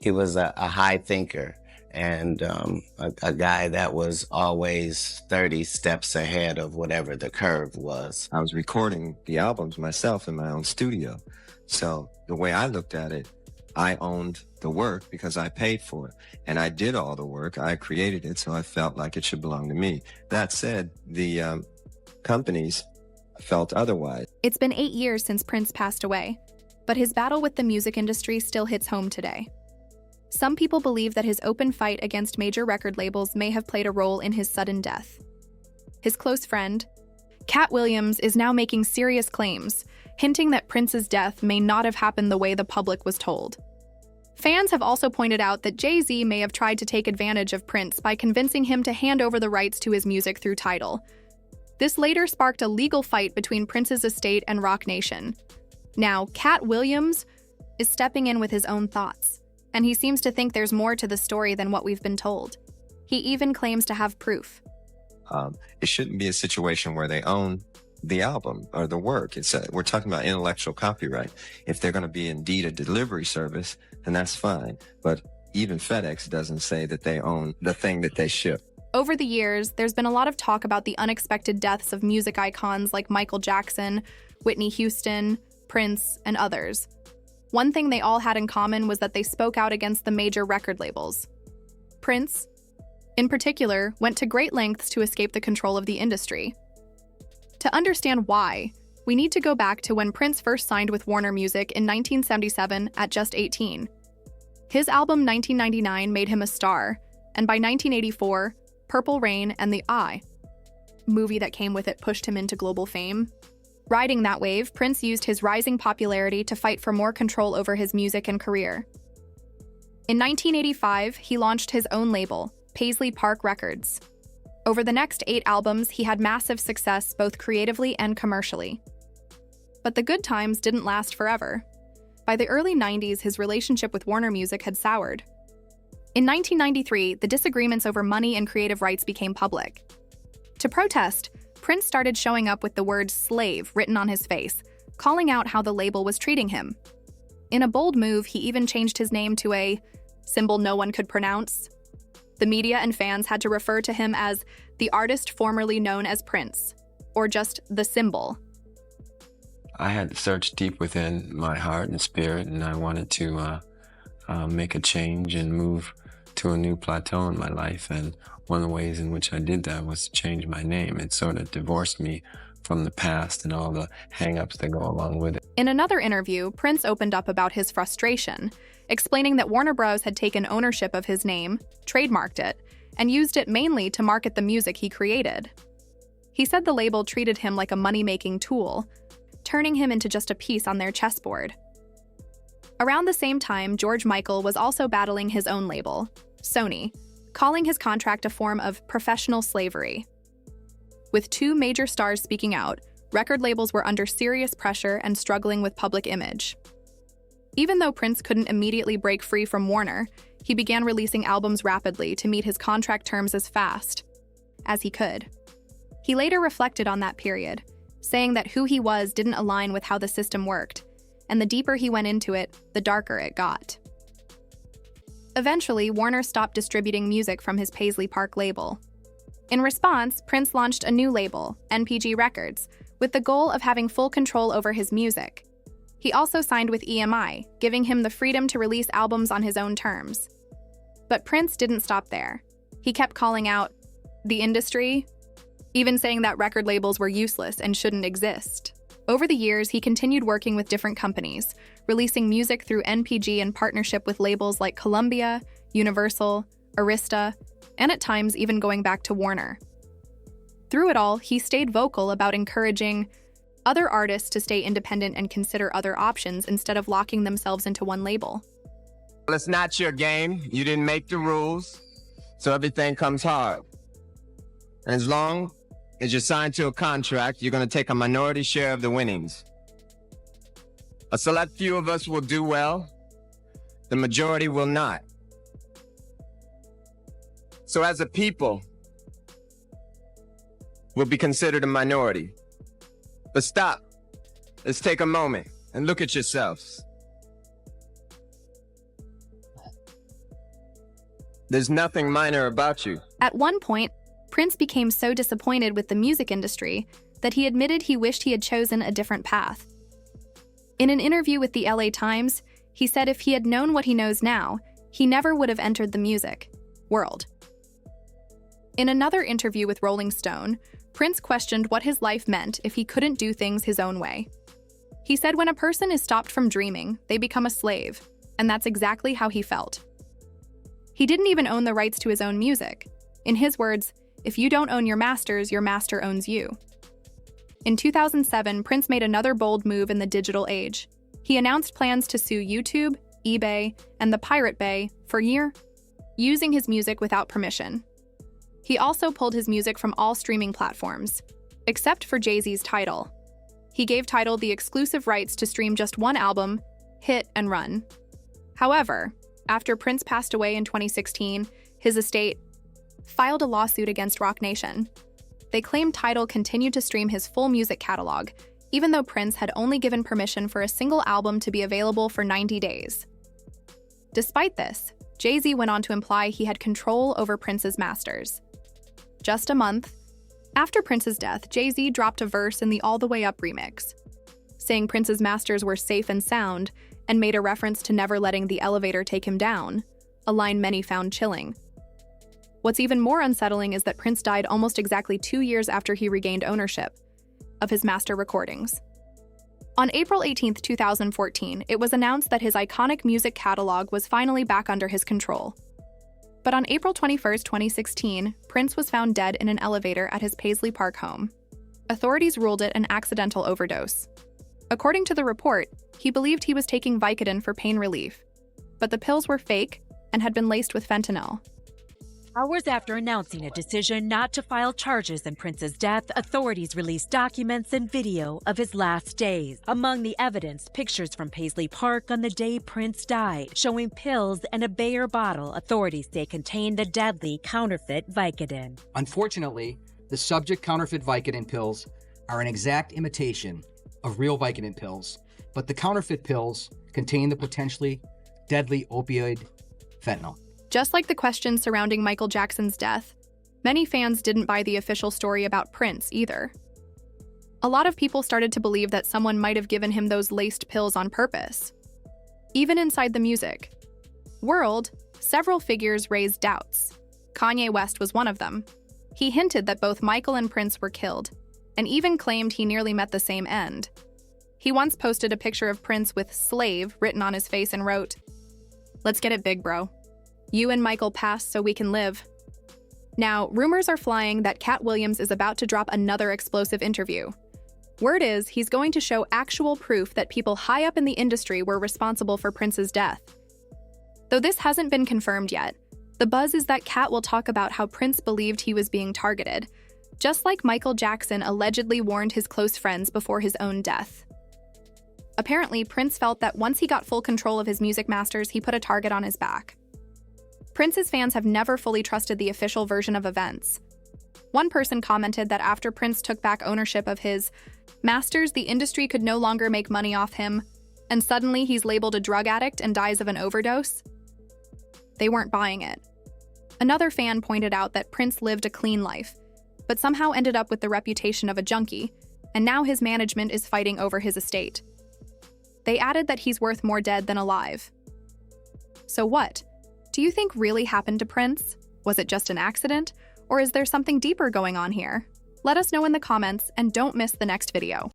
He was a high thinker and a guy that was always 30 steps ahead of whatever the curve was. I was recording the albums myself in my own studio. So the way I looked at it, I owned the work because I paid for it. And I did all the work. I created it, so I felt like it should belong to me. That said, the companies felt otherwise. It's been 8 years since Prince passed away, but his battle with the music industry still hits home today. Some people believe that his open fight against major record labels may have played a role in his sudden death. His close friend, Katt Williams, is now making serious claims, hinting that Prince's death may not have happened the way the public was told. Fans have also pointed out that Jay Z may have tried to take advantage of Prince by convincing him to hand over the rights to his music through Tidal. This later sparked a legal fight between Prince's estate and Roc Nation. Now, Katt Williams is stepping in with his own thoughts, and he seems to think there's more to the story than what we've been told. He even claims to have proof. It shouldn't be a situation where they own the album or the work. We're talking about intellectual copyright. If they're going to be indeed a delivery service, then that's fine. But even FedEx doesn't say that they own the thing that they ship. Over the years, there's been a lot of talk about the unexpected deaths of music icons like Michael Jackson, Whitney Houston, Prince, and others. One thing they all had in common was that they spoke out against the major record labels. Prince, in particular, went to great lengths to escape the control of the industry. To understand why, we need to go back to when Prince first signed with Warner Music in 1977 at just 18. His album 1999 made him a star, and by 1984, Purple Rain and The Eye movie that came with it pushed him into global fame. Riding that wave, Prince used his rising popularity to fight for more control over his music and career. In 1985, he launched his own label, Paisley Park Records. Over the next 8 albums, he had massive success both creatively and commercially. But the good times didn't last forever. By the early 90s, his relationship with Warner Music had soured. In 1993, the disagreements over money and creative rights became public. To protest, Prince started showing up with the word slave written on his face, calling out how the label was treating him. In a bold move, he even changed his name to a symbol no one could pronounce. The media and fans had to refer to him as the artist formerly known as Prince, or just the symbol. I had to search deep within my heart and spirit, and I wanted to make a change and move to a new plateau in my life. And one of the ways in which I did that was to change my name. It sort of divorced me from the past and all the hang-ups that go along with it. In another interview, Prince opened up about his frustration, explaining that Warner Bros. Had taken ownership of his name, trademarked it, and used it mainly to market the music he created. He said the label treated him like a money-making tool, turning him into just a piece on their chessboard. Around the same time, George Michael was also battling his own label, Sony, calling his contract a form of professional slavery. With 2 major stars speaking out, record labels were under serious pressure and struggling with public image. Even though Prince couldn't immediately break free from Warner, he began releasing albums rapidly to meet his contract terms as fast as he could. He later reflected on that period, saying that who he was didn't align with how the system worked, and the deeper he went into it, the darker it got. Eventually, Warner stopped distributing music from his Paisley Park label. In response, Prince launched a new label, NPG Records, with the goal of having full control over his music. He also signed with EMI, giving him the freedom to release albums on his own terms. But Prince didn't stop there. He kept calling out the industry, even saying that record labels were useless and shouldn't exist. Over the years, he continued working with different companies, releasing music through NPG in partnership with labels like Columbia, Universal, Arista, and at times even going back to Warner. Through it all, he stayed vocal about encouraging other artists to stay independent and consider other options instead of locking themselves into one label. Well, it's not your game. You didn't make the rules, so everything comes hard. And as long as you're signed to a contract, you're going to take a minority share of the winnings. A select few of us will do well. The majority will not. So as a people, we'll be considered a minority. But stop. Let's take a moment and look at yourselves. There's nothing minor about you. At one point, Prince became so disappointed with the music industry that he admitted he wished he had chosen a different path. In an interview with the LA Times, he said if he had known what he knows now, he never would have entered the music world. In another interview with Rolling Stone, Prince questioned what his life meant if he couldn't do things his own way. He said when a person is stopped from dreaming, they become a slave, and that's exactly how he felt. He didn't even own the rights to his own music. In his words, if you don't own your master owns you. In 2007, Prince made another bold move in the digital age. He announced plans to sue YouTube, eBay, and the Pirate Bay for using his music without permission. He also pulled his music from all streaming platforms, except for Jay Z's Tidal. He gave Tidal the exclusive rights to stream just one album, Hit and Run. However, after Prince passed away in 2016, his estate filed a lawsuit against Roc Nation. They claimed Tidal continued to stream his full music catalog, even though Prince had only given permission for a single album to be available for 90 days. Despite this, Jay Z went on to imply he had control over Prince's masters. Just a month after Prince's death, Jay Z dropped a verse in the All the Way Up remix, saying Prince's masters were safe and sound, and made a reference to never letting the elevator take him down, a line many found chilling. What's even more unsettling is that Prince died almost exactly 2 years after he regained ownership of his master recordings. On April 18, 2014, it was announced that his iconic music catalog was finally back under his control. But on April 21, 2016, Prince was found dead in an elevator at his Paisley Park home. Authorities ruled it an accidental overdose. According to the report, he believed he was taking Vicodin for pain relief, but the pills were fake and had been laced with fentanyl. Hours after announcing a decision not to file charges in Prince's death, authorities released documents and video of his last days. Among the evidence, pictures from Paisley Park on the day Prince died, showing pills and a Bayer bottle authorities say contained the deadly counterfeit Vicodin. Unfortunately, the subject counterfeit Vicodin pills are an exact imitation of real Vicodin pills, but the counterfeit pills contain the potentially deadly opioid fentanyl. Just like the questions surrounding Michael Jackson's death, many fans didn't buy the official story about Prince either. A lot of people started to believe that someone might have given him those laced pills on purpose. Even inside the music world, several figures raised doubts. Kanye West was one of them. He hinted that both Michael and Prince were killed, and even claimed he nearly met the same end. He once posted a picture of Prince with "slave" written on his face and wrote, "Let's get it big, bro. You and Michael passed so we can live." Now, rumors are flying that Katt Williams is about to drop another explosive interview. Word is he's going to show actual proof that people high up in the industry were responsible for Prince's death. Though this hasn't been confirmed yet, the buzz is that Katt will talk about how Prince believed he was being targeted, just like Michael Jackson allegedly warned his close friends before his own death. Apparently, Prince felt that once he got full control of his music masters, he put a target on his back. Prince's fans have never fully trusted the official version of events. One person commented that after Prince took back ownership of his masters, the industry could no longer make money off him, and suddenly he's labeled a drug addict and dies of an overdose. They weren't buying it. Another fan pointed out that Prince lived a clean life, but somehow ended up with the reputation of a junkie, and now his management is fighting over his estate. They added that he's worth more dead than alive. So what do you think really happened to Prince? Was it just an accident? Or is there something deeper going on here? Let us know in the comments, and don't miss the next video.